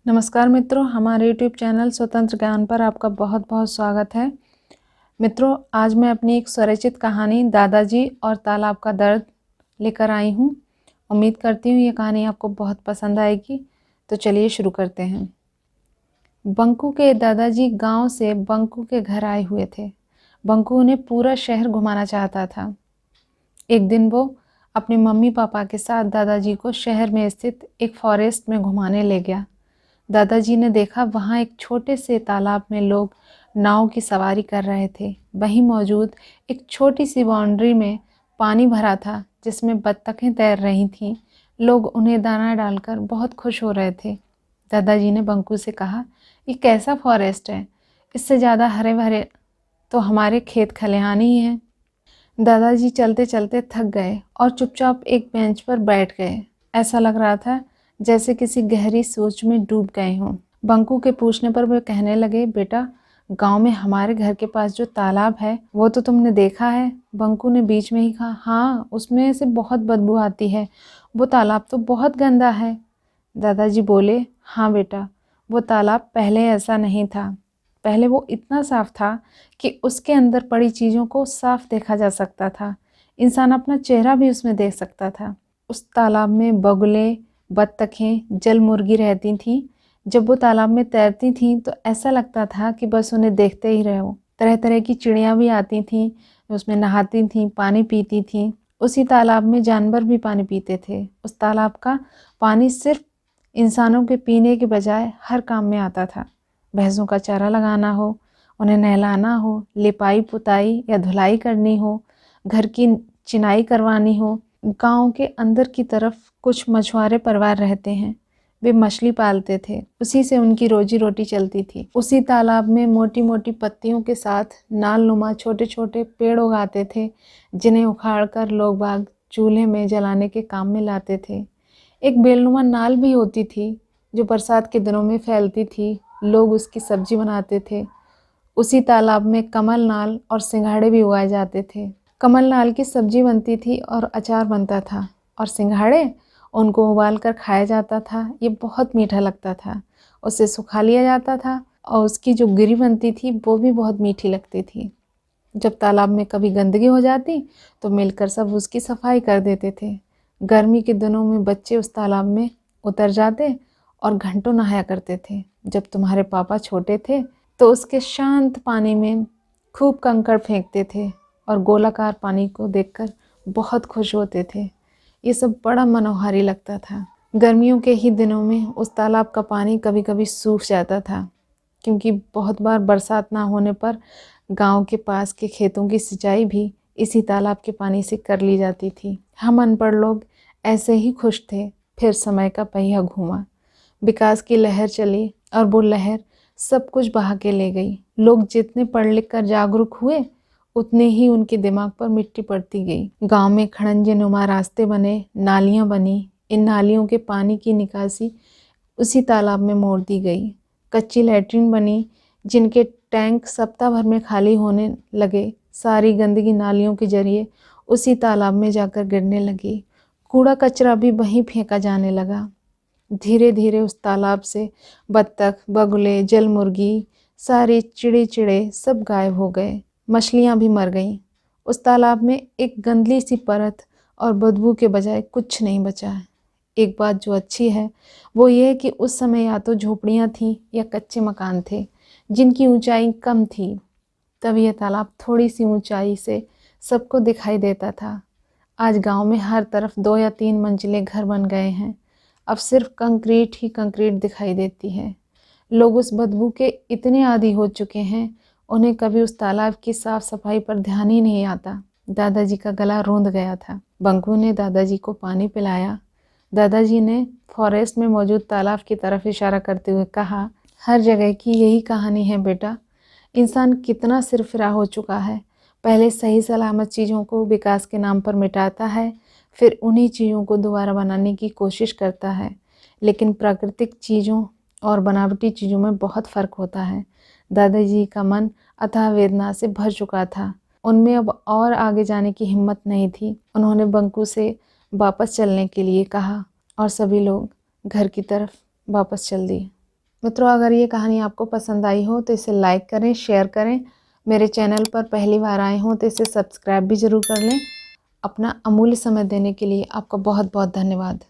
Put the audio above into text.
नमस्कार मित्रों, हमारे यूट्यूब चैनल स्वतंत्र ज्ञान पर आपका बहुत बहुत स्वागत है। मित्रों, आज मैं अपनी एक स्वरचित कहानी दादाजी और तालाब का दर्द लेकर आई हूँ। उम्मीद करती हूँ ये कहानी आपको बहुत पसंद आएगी। तो चलिए शुरू करते हैं। बंकू के दादाजी गांव से बंकू के घर आए हुए थे। बंकू उन्हें पूरा शहर घुमाना चाहता था। एक दिन वो अपने मम्मी पापा के साथ दादाजी को शहर में स्थित एक फॉरेस्ट में घुमाने ले गया। दादाजी ने देखा वहाँ एक छोटे से तालाब में लोग नाव की सवारी कर रहे थे। वहीं मौजूद एक छोटी सी बाउंड्री में पानी भरा था जिसमें बत्तखें तैर रही थीं। लोग उन्हें दाना डालकर बहुत खुश हो रहे थे। दादाजी ने बंकू से कहा, ये कैसा फॉरेस्ट है? इससे ज़्यादा हरे भरे तो हमारे खेत खलिहान ही हैं। दादाजी चलते चलते थक गए और चुपचाप एक बेंच पर बैठ गए। ऐसा लग रहा था जैसे किसी गहरी सोच में डूब गए हों। बंकू के पूछने पर वे कहने लगे, बेटा, गांव में हमारे घर के पास जो तालाब है वो तो तुमने देखा है? बंकू ने बीच में ही कहा, हाँ, उसमें से बहुत बदबू आती है। वो तालाब तो बहुत गंदा है। दादाजी बोले, हाँ बेटा, वो तालाब पहले ऐसा नहीं था। पहले वो इतना साफ था कि उसके अंदर पड़ी चीज़ों को साफ देखा जा सकता था। इंसान अपना चेहरा भी उसमें देख सकता था। उस तालाब में बगुले, बत्तखें, जल मुर्गी रहती थीं। जब वो तालाब में तैरती थीं तो ऐसा लगता था कि बस उन्हें देखते ही रहो। तरह तरह की चिड़ियाँ भी आती थीं, उसमें नहाती थीं, पानी पीती थीं। उसी तालाब में जानवर भी पानी पीते थे। उस तालाब का पानी सिर्फ इंसानों के पीने के बजाय हर काम में आता था। भैंसों का चारा लगाना हो, उन्हें नहलाना हो, लिपाई पुताई या धुलाई करनी हो, घर की चिनाई करवानी हो। गांव के अंदर की तरफ कुछ मछुआरे परिवार रहते हैं। वे मछली पालते थे, उसी से उनकी रोजी रोटी चलती थी। उसी तालाब में मोटी मोटी पत्तियों के साथ नाल नुमा छोटे छोटे पेड़ उगाते थे, जिन्हें उखाड़कर लोग बाग चूल्हे में जलाने के काम में लाते थे। एक बेलनुमा नाल भी होती थी जो बरसात के दिनों में फैलती थी। लोग उसकी सब्जी बनाते थे। उसी तालाब में कमल नाल और सिंघाड़े भी उगाए जाते थे। कमल नाल की सब्जी बनती थी और अचार बनता था, और सिंघाड़े, उनको उबाल कर खाया जाता था। ये बहुत मीठा लगता था। उसे सुखा लिया जाता था और उसकी जो गिरी बनती थी वो भी बहुत मीठी लगती थी। जब तालाब में कभी गंदगी हो जाती तो मिलकर सब उसकी सफाई कर देते थे। गर्मी के दिनों में बच्चे उस तालाब में उतर जाते और घंटों नहाया करते थे। जब तुम्हारे पापा छोटे थे तो उसके शांत पानी में खूब कंकड़ फेंकते थे और गोलाकार पानी को देखकर बहुत खुश होते थे। ये सब बड़ा मनोहारी लगता था। गर्मियों के ही दिनों में उस तालाब का पानी कभी कभी सूख जाता था, क्योंकि बहुत बार बरसात ना होने पर गांव के पास के खेतों की सिंचाई भी इसी तालाब के पानी से कर ली जाती थी। हम अनपढ़ लोग ऐसे ही खुश थे। फिर समय का पहिया घूमा, विकास की लहर चली और वो लहर सब कुछ बहा के ले गई। लोग जितने पढ़ लिख कर जागरूक हुए उतने ही उनके दिमाग पर मिट्टी पड़ती गई। गांव में खड़ंजे नुमा रास्ते बने, नालियां बनी। इन नालियों के पानी की निकासी उसी तालाब में मोड़ दी गई। कच्ची लैट्रिन बनी, जिनके टैंक सप्ताह भर में खाली होने लगे। सारी गंदगी नालियों के जरिए उसी तालाब में जाकर गिरने लगी। कूड़ा कचरा भी वहीं फेंका जाने लगा। धीरे धीरे उस तालाब से बत्तख, बगुले, जल मुर्गी, सारे चिड़े सब गायब हो गए। मछलियां भी मर गईं। उस तालाब में एक गंदली सी परत और बदबू के बजाय कुछ नहीं बचा। एक बात जो अच्छी है वो ये कि उस समय या तो झोपड़ियाँ थीं या कच्चे मकान थे, जिनकी ऊंचाई कम थी। तब यह तालाब थोड़ी सी ऊंचाई से सबको दिखाई देता था। आज गांव में हर तरफ 2 या 3 मंजिले घर बन गए हैं। अब सिर्फ कंक्रीट ही कंक्रीट दिखाई देती है। लोग उस बदबू के इतने आदी हो चुके हैं, उन्हें कभी उस तालाब की साफ सफाई पर ध्यान ही नहीं आता। दादाजी का गला रूंध गया था। बंकू ने दादाजी को पानी पिलाया। दादाजी ने फॉरेस्ट में मौजूद तालाब की तरफ इशारा करते हुए कहा, हर जगह की यही कहानी है बेटा। इंसान कितना सिरफिरा हो चुका है। पहले सही सलामत चीज़ों को विकास के नाम पर मिटाता है, फिर उन्हीं चीज़ों को दोबारा बनाने की कोशिश करता है। लेकिन प्राकृतिक चीज़ों और बनावटी चीज़ों में बहुत फ़र्क होता है। दादाजी का मन अथाह वेदना से भर चुका था। उनमें अब और आगे जाने की हिम्मत नहीं थी। उन्होंने बंकू से वापस चलने के लिए कहा और सभी लोग घर की तरफ वापस चल दिए। मित्रों, अगर ये कहानी आपको पसंद आई हो तो इसे लाइक करें, शेयर करें। मेरे चैनल पर पहली बार आए हों तो इसे सब्सक्राइब भी ज़रूर कर लें। अपना अमूल्य समय देने के लिए आपका बहुत बहुत धन्यवाद।